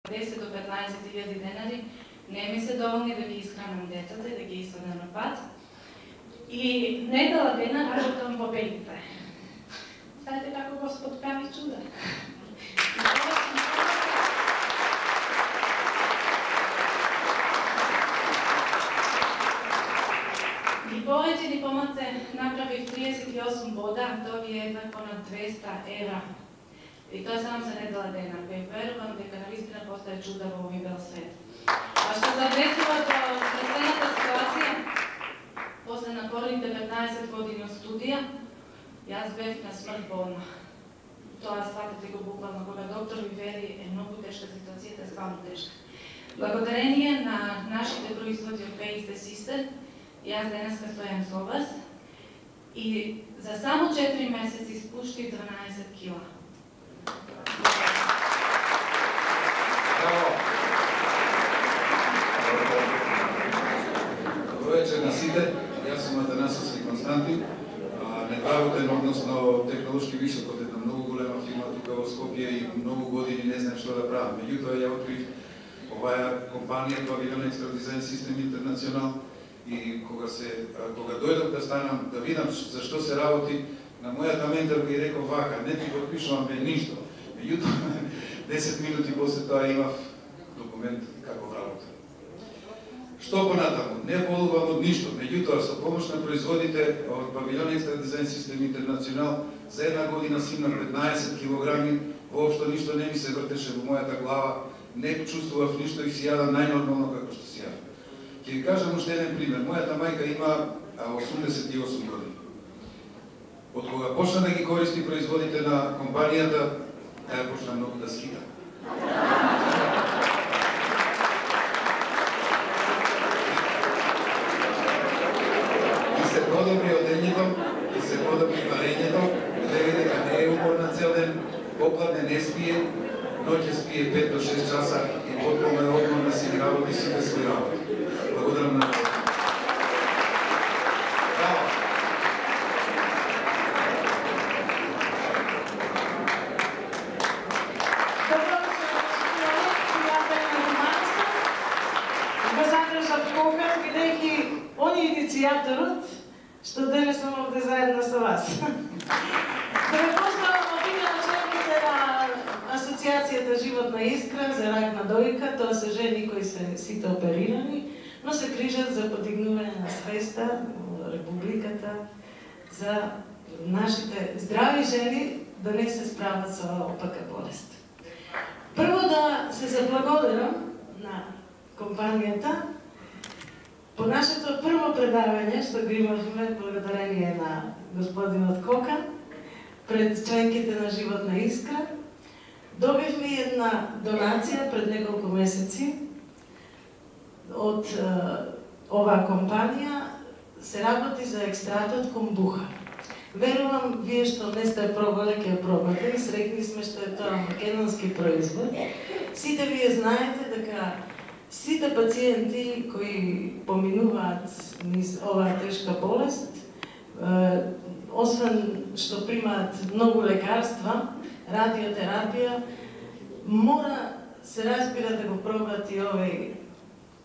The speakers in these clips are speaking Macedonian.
10 до 15.000 денари не ми се доволни да ги изхранам децата и да ги изведам на пат. И недела дена работам по пејките. Знаете како Господ прави чуда. И повеќе ни помоце направив 38 бода, тоа ви е еднакво на 200 евра. И тоа само за недела дена. Верувам дека навистина постае чуда во овој бел свет. А што се десува до следната ситуација, после напорните 15 години од студија, јас бев на смрт болна. Тоа сватете го буквално, кога доктор ви вели е многу тешка ситуацијата, е стварно тешка. Благодарение на нашите производи од PST System, јас денеска стојам со вас и за само 4 месеци спуштив 12 кила. Добро вечер на сите. Јас сум Атанасовски Константин, недаводен, односно технолошки вишок од една многу голема фирма тука во Скопје и многу години не знам што да правам. Меѓутоа ја открив оваа компанија, Павилион Екстра Дизајн Систем Интернационал, и кога дојдов да станам, да видам за што се работи, на мојата ментор ги реков вака, не ти го пишувам бе ништо. Меѓутоа, 10 минути после тоа имав документ како работа. Што понатаму? Не болувам од ништо, меѓутоа со помош на производите од Павилион Екстра Дизајн Систем Интернационал за една година симнам 15 килограми, воопшто ништо не ми се вртеше во мојата глава, не чувствував ништо и си јадам најнормално како што си јадам. Ќе ви кажам уште еден пример. Мојата мајка има 88 години. Од кога почна да ги користи производите на компанијата, таа почна многу да скида. И се подобри одењето, и се подобри варењето, види дека не е уморна цел ден, попладне не спие, ноќе спие 5 до 6 часа и потполно е одморна си работи сите своји работи. Благодарам на иницијаторот, што денес сум овде заедно со вас. Да ве поздравам од име на члените на Асоциацијата Животна искра за рак на дојка, тоа се жени кои се сите оперирани, но се грижат за подигнување на свеста во Републиката за нашите здрави жени да не се справат со опака болест. Прво да се заблагодарам на компанијата по нашето прво предавање, што го имавме благодарение на господинот Кокан, пред членките на Животна искра, добивме една донација пред неколку месеци од оваа компанија. Се работи за екстрактот комбуха. Верувам, вие што не сте пробале, ќе пробате и срекни сме што е тоа македонски производ. Сите вие знаете дека сите пациенти кои поминуваат низ оваа тешка болест, освен што примаат многу лекарства, радиотерапија, мора се разбира да го пробат и овој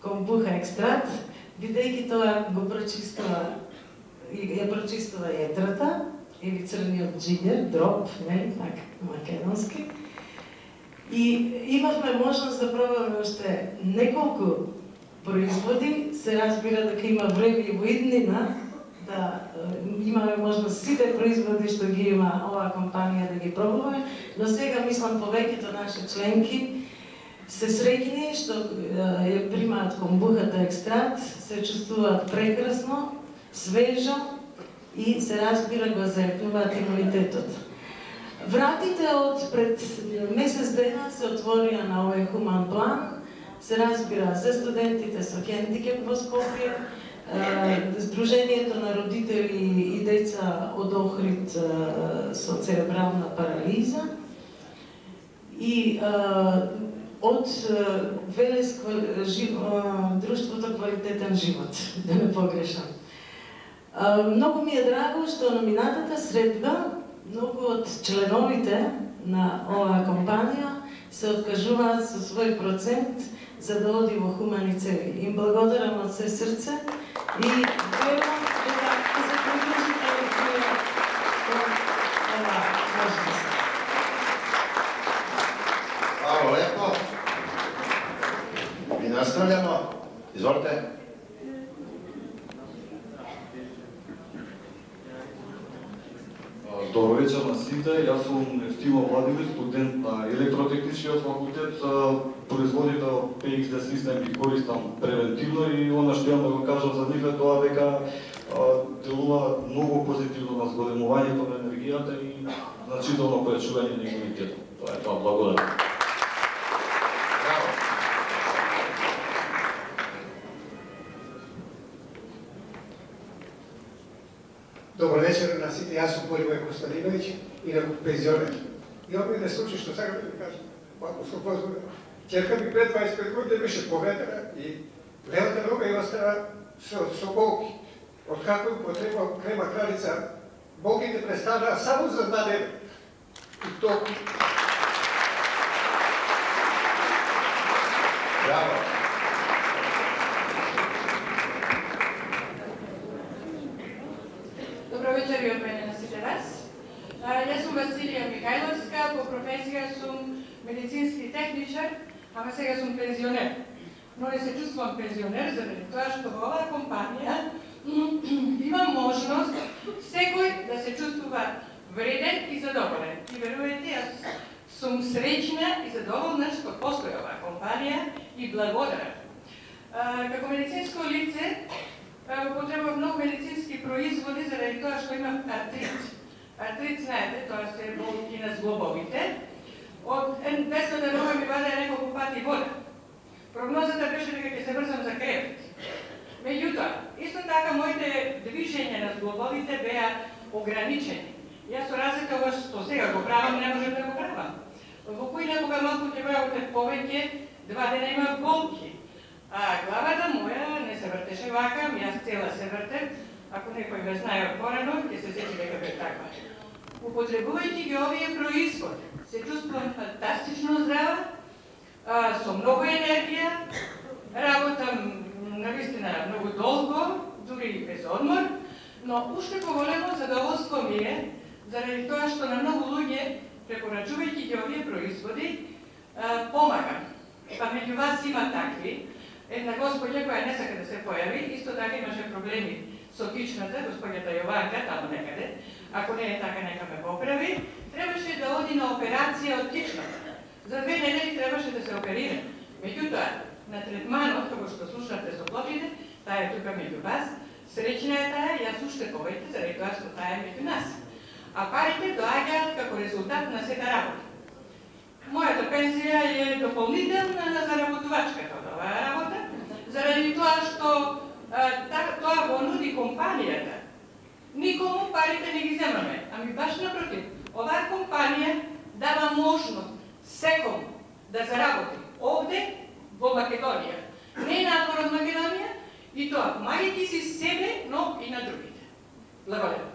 комбуха екстракт, бидејќи тоа го прочистува, ја прочистува јетрата или црниот джигер, дроп, нели, така македонски. И имавме можност да пробаме уште неколку производи, се разбира дека има време и во иднина да имаме можност сите производи што ги има оваа компанија да ги пробуваме, но сега мислам повеќето наши членки се среќни што ја примаат комбухата екстракт, се чувствуваат прекрасно, свежо и се разбира го зајакнуваат имунитетот. Вратите од пред месец дена се отворија на овој хуман план, се разбира за студентите со хендикеп во Скопје, Сдруженијето на родители и деца од Охрид со церебрална парализа и од Велес Друштвото Квалитетен живот, да не погрешам. Многу ми е драго што номинатата средба многу од членовите на оваа компанија се откажуваат со свој процент за да оди во хумани цели. Им благодарам од се срце и верувам дека ќе се приклучите во ова можност. Hvala lepo. Mi nastavljamo. Izvolite. Добро вечер на сите. Јас сум Евтимо Владимир, студент на Електротехничкиот факултет. Производител PXD систем ги користам превентивно и она што имам да го кажам за нив е тоа дека делува многу позитивно на зголемувањето на енергијата и значително појачување на имунитетот. Тоа е тоа. Благодарам. Добро вечер на сите, јас сум Боривој Костадиновиќ, инак пензионер. Имам еден случај што сакам да ви кажам, малку со позволите. Ќерка ми пред 25 години беше повредена и левата нога ја остана со болки. Откако употребувам крема кралица, болките престанаа само за 2 дена. И толку. Браво. Добро вечер и од мене на сите вас. Јас сум Василија Михајловска, по професија сум медицински техничар, ама сега сум пензионер. Но не се чувствувам пензионер заради тоа што во оваа компанија има можност секој да се чувствува вреден и задоволен. И верувате, јас сум среќна и задоволна што постои оваа компанија и благодарам. Како медицинско лице употребувам многу медицински производи заради тоа што имам артрит. Артрит, знаете, тоа се болки на зглобовите. Од 200 денова ми ваде неколку пати вода. Прогнозата беше дека ќе се врзам за кревет. Меѓутоа, исто така моите движења на зглобовите беа ограничени. Јас со разлика ова што сега го правам, не можам да го правам. Во кој некога малку ќе правите повеќе, 2 дена има болки. А главата моја не се вртеше вака, јас цела се вртем. Ако некој ме знае порано, ќе се сети дека бе таква. Употребувајќи ги овие производи, се чувствувам фантастично здрава, со многу енергија, работам навистина многу долго, дури и без одмор, но уште поголемо задоволство ми е заради тоа што на многу луѓе, препорачувајќи ги овие производи, помагам. Па меѓу вас има такви. Една господја која не сака да се појави, исто така имаше проблеми со кичната, господјата Јованка, таму некаде. Ако не е така, нека ме поправи. Требаше да оди на операција од кичната. За 2 недели требаше да се оперира. Меѓутоа, на третманот, како што слушате со плочите, таа е тука меѓу вас. Среќна е таа, јас уште повеќе, заради тоа што таа е меѓу нас. А парите доаѓаат како резултат на сета работа. Мојата пензија е дополнителна на заработувачката од оваа работа, заради тоа што тоа го нуди компанијата. Никому парите не ги земаме, ами баш напротив, оваа компанија дава можност секому да заработи овде во Македонија, не надвор од Македонија, и тоа помагајќи си себе, но и на другите. Благодарам.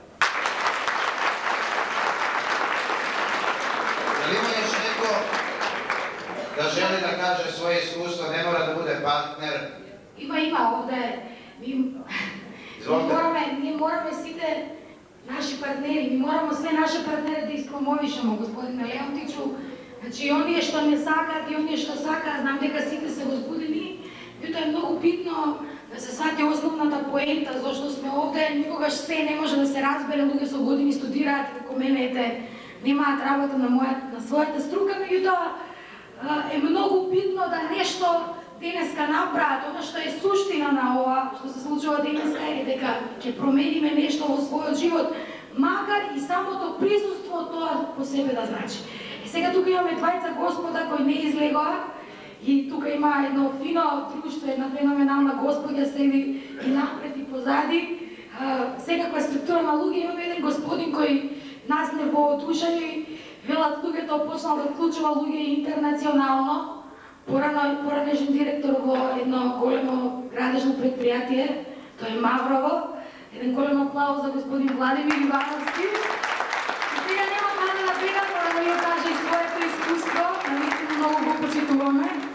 Дали има еш неко да жели да каже своје искуство, не мора да буде партнер? Има овде. Ние мораме сите наши партнери, ми мораме све наши партнери да испромовишаме, господине Леонтичу. Значи, и оние што не сакаат, и оние што сакаат, знам дека сите се возбудени. Тоа е многу битно да се свати основната поента, зашто сме овде, никогаш се не може да се разбере, луѓе со години студираат, како мене, немаат работа на својата струка, меѓутоа е многу битно да нешто денеска направат, она што е суштина на ова, што се случува денеска е дека ќе промениме нешто во својот живот, макар и самото присуство тоа по себе да значи. И сега тука имаме двајца господа кои не излегоа и тука има едно фино друштво, една феноменална господја седи и напред и позади. Секаква структура на луѓе, имаме еден господин кој нас не воодушеви, велат луѓето почнал да вклучува луѓе интернационално. Поранешен директор во едно големо градежно предпријатие, тој е Маврово. Еден голем аплауз за господин Владимир Ивановски. И сега нема каде да бегам, мора да ја каже и своето искуство, многу го почитуваме.